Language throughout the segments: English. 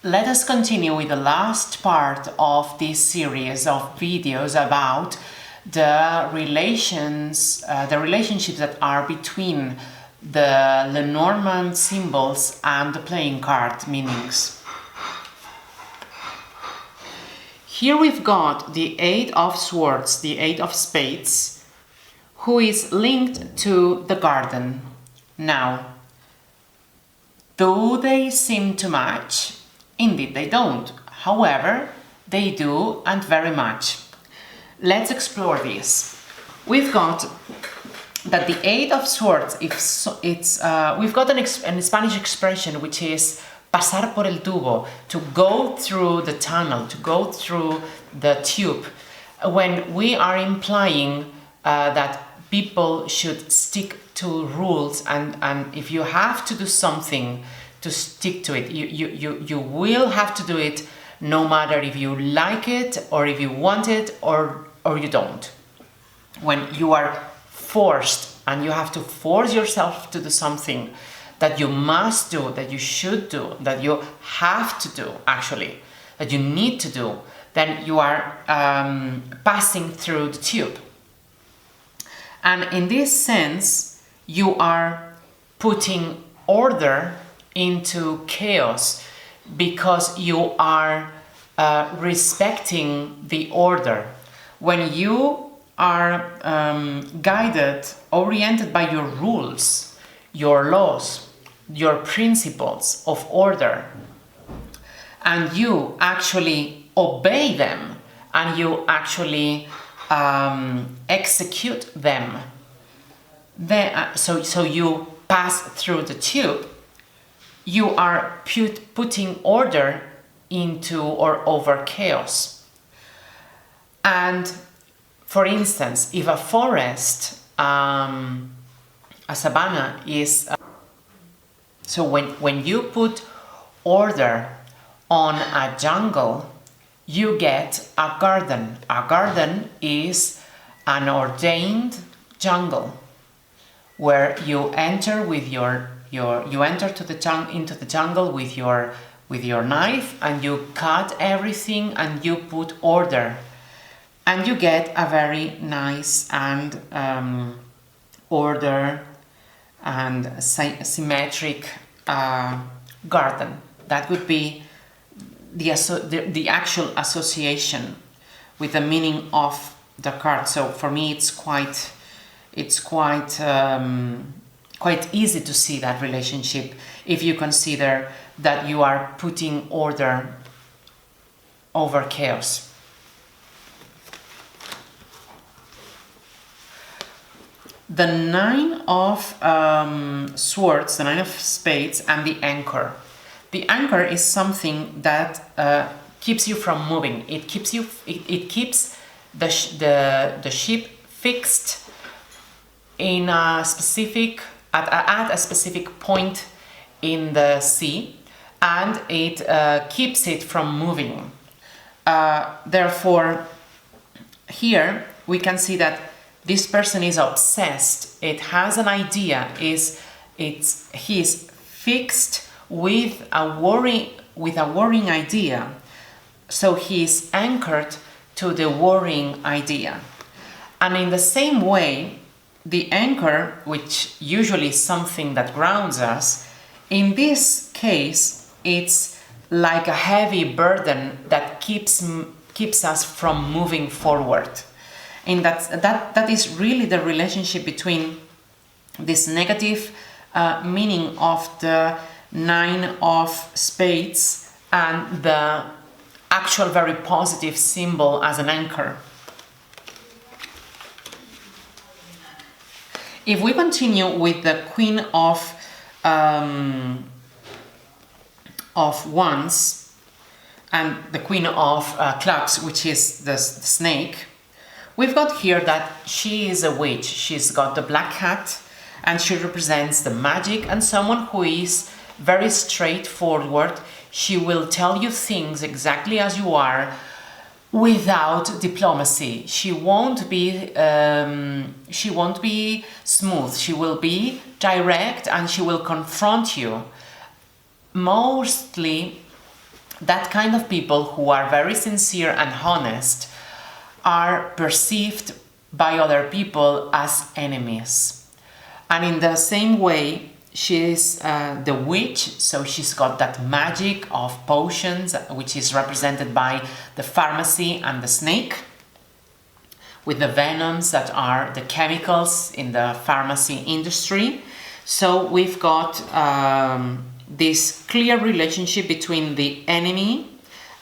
let us continue with the last part of this series of videos about the relationships that are between the Lenormand symbols and the playing card meanings. Here we've got the Eight of Swords, the Eight of Spades, who is linked to the garden. Now, do they seem to match? Indeed, they don't. However, they do, and very much. Let's explore this. We've got that the Eight of Swords, we've got a Spanish expression which is pasar por el tubo, to go through the tunnel, to go through the tube, when we are implying that people should stick to rules, and if you have to do something, to stick to it. You will have to do it, no matter if you like it or if you want it or you don't. When you are forced and you have to force yourself to do something that you must do, that you should do, that you have to do, actually, that you need to do, then you are passing through the tube. And in this sense, you are putting order into chaos, because you are respecting the order. When you are guided, oriented by your rules, your laws, your principles of order, and you actually obey them, and you actually execute them, then, so you pass through the tube, you are putting order into or over chaos. And for instance, if a forest, a savanna is... so when you put order on a jungle, you get a garden. A garden is an ordained jungle where you enter with you enter into the jungle with your knife, and you cut everything and you put order, and you get a very nice and order and symmetric garden. That would be the actual association with the meaning of the card. So for me, it's quite easy to see that relationship if you consider that you are putting order over chaos. The Nine of Swords, the Nine of Spades, and the anchor. The anchor is something that keeps you from moving. It keeps the ship fixed in a specific at a specific point in the sea, and it keeps it from moving. Therefore, here we can see that this person is obsessed. It has an idea. He is fixed with a worrying idea. So he is anchored to the worrying idea. And in the same way, the anchor, which usually is something that grounds us, in this case, it's like a heavy burden that keeps us from moving forward. And that is really the relationship between this negative meaning of the Nine of Spades and the actual very positive symbol as an anchor. If we continue with the Queen of Wands and the Queen of Clubs, which is the snake, we've got here that she is a witch. She's got the black hat, and she represents the magic, and someone who is very straightforward. She will tell you things exactly as you are, without diplomacy. She won't be smooth. She will be direct, and she will confront you. Mostly that kind of people who are very sincere and honest are perceived by other people as enemies. And in the same way, she is the witch, so she's got that magic of potions, which is represented by the pharmacy and the snake, with the venoms that are the chemicals in the pharmacy industry. So we've got this clear relationship between the enemy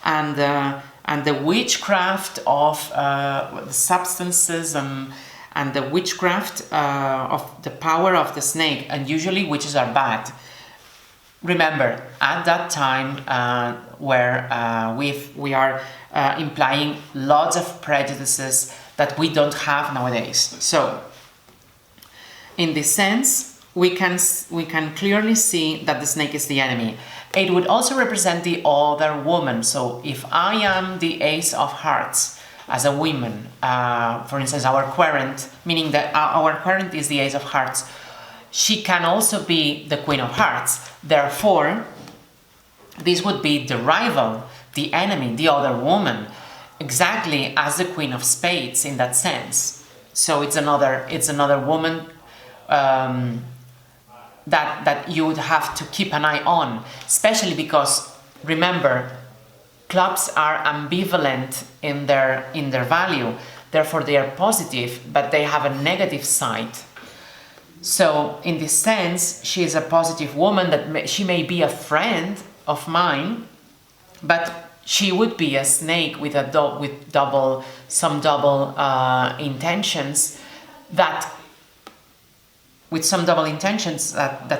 and the witchcraft of the substances and the witchcraft of the power of the snake. And usually witches are bad. Remember, at that time where we are implying lots of prejudices that we don't have nowadays. So, in this sense, we can clearly see that the snake is the enemy. It would also represent the other woman. So, if I am the Ace of Hearts as a woman, for instance, our querent, meaning that our querent is the Ace of Hearts, she can also be the Queen of Hearts. Therefore, this would be the rival, the enemy, the other woman, exactly as the Queen of Spades in that sense. So it's another woman that you would have to keep an eye on, especially because, remember, clubs are ambivalent in their value. Therefore, they are positive, but they have a negative side. So, in this sense, she is a positive woman. She may be a friend of mine, but she would be a snake with double intentions that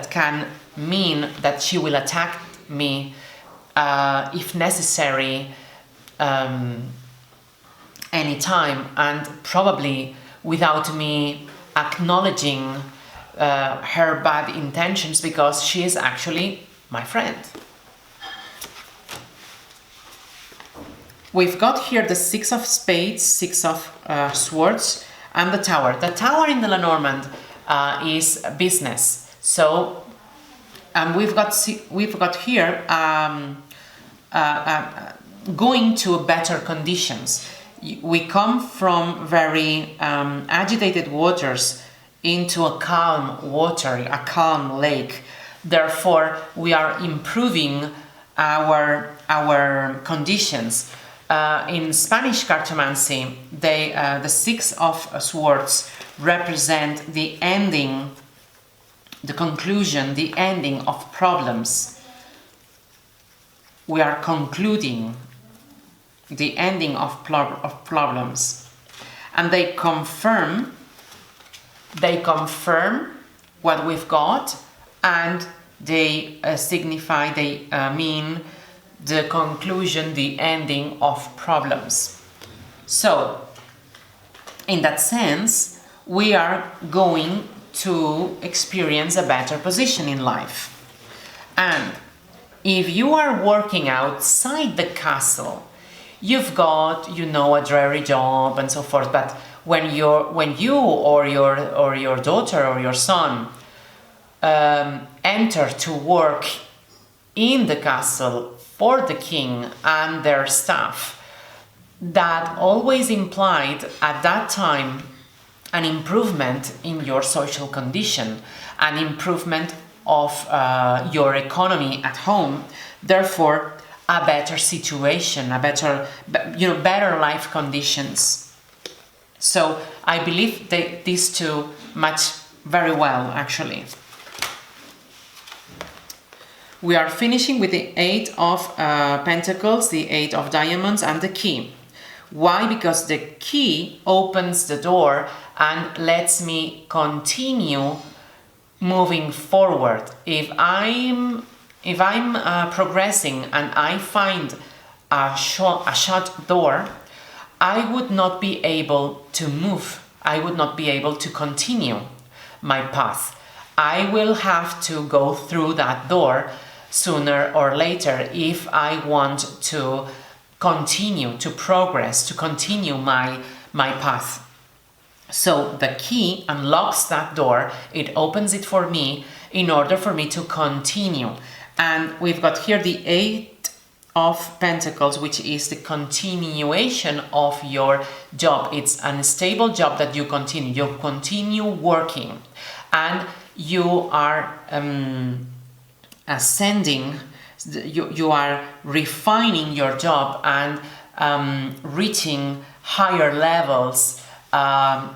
can mean that she will attack me if necessary anytime, and probably without me acknowledging her bad intentions, because she is actually my friend. We've got here the Six of Spades, Six of Swords, and the Tower. The Tower in the Lenormand is business. So we've got here going to better conditions. We come from very agitated waters into a calm water, a calm lake. Therefore, we are improving our conditions. In Spanish cartomancy, the Six of Swords represent the ending, the conclusion, the ending of problems. We are concluding the ending of problems, and they confirm what we've got, and they signify, they mean the conclusion, the ending of problems. So, in that sense, we are going to experience a better position in life. And if you are working outside the castle, you've got, a dreary job and so forth, but when you or your daughter or your son enter to work in the castle for the king and their staff, that always implied at that time an improvement in your social condition, an improvement of your economy at home, therefore a better situation, better life conditions. So I believe these two match very well, actually. We are finishing with the Eight of Pentacles, the Eight of Diamonds, and the Key. Why? Because the key opens the door and lets me continue moving forward. If I'm progressing and I find a shut door, I would not be able to move. I would not be able to continue my path. I will have to go through that door sooner or later if I want to continue to progress, to continue my path. So the key unlocks that door, it opens it for me in order for me to continue. And we've got here the Eight of Pentacles, which is the continuation of your job. It's an stable job that you continue working, and you are ascending, you are refining your job and reaching higher levels of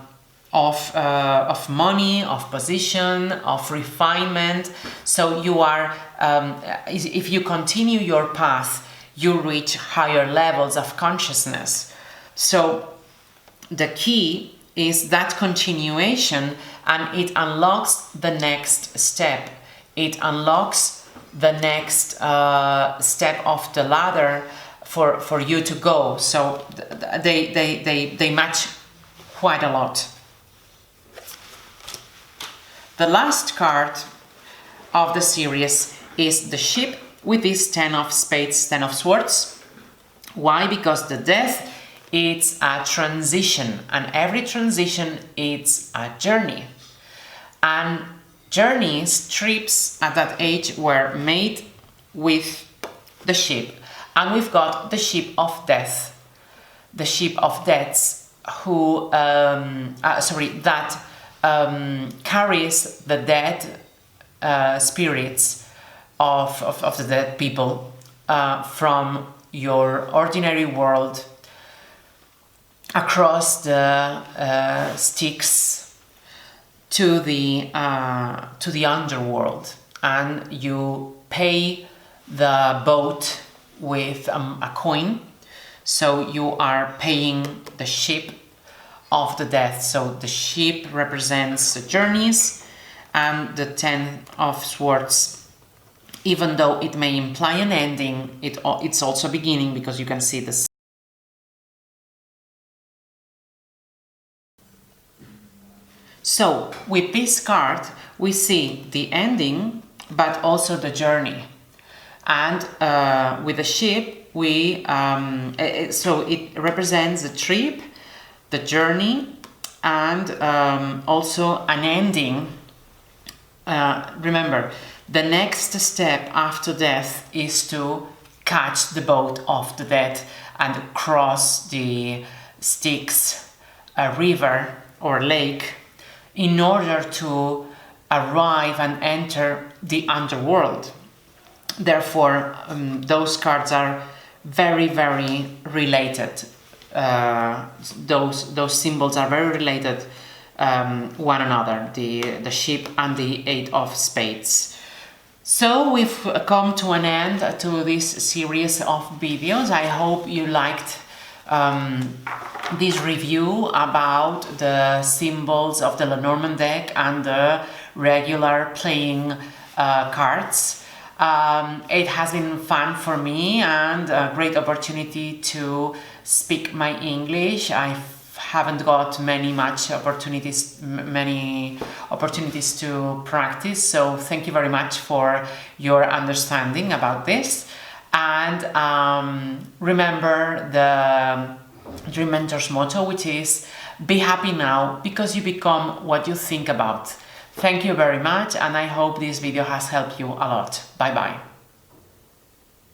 money, of position, of refinement. So you are, if you continue your path, you reach higher levels of consciousness. So the key is that continuation, and it unlocks the next step. It unlocks the next step of the ladder for you to go. So they match quite a lot. The last card of the series is the Ship with this 10 of Spades, 10 of Swords. Why? Because the Death, it's a transition, and every transition it's a journey. And journeys, trips at that age were made with the ship. And we've got the Ship of Death, the Ship of Deaths, who that carries the dead spirits of the dead people from your ordinary world across the Styx to the underworld, and you pay the boat with a coin. So you are paying the ship of the death. So the ship represents the journeys, and the 10 of Swords, even though it may imply an ending, it's also a beginning, because you can see this. So with this card we see the ending but also the journey, and with the ship we so it represents the trip, the journey, and also an ending. Remember, the next step after death is to catch the boat of the dead and cross the Styx river or lake in order to arrive and enter the underworld. Therefore, those cards are very, very related. Those symbols are very related one another, the ship and the 8 of Spades. So we've come to an end to this series of videos. I hope you liked this review about the symbols of the Lenormand deck and the regular playing cards. It has been fun for me and a great opportunity to speak my English. I haven't got many opportunities to practice, so thank you very much for your understanding about this. And remember the Dream Mentor's motto, which is be happy now because you become what you think about. Thank you very much, and I hope this video has helped you a lot. Bye bye.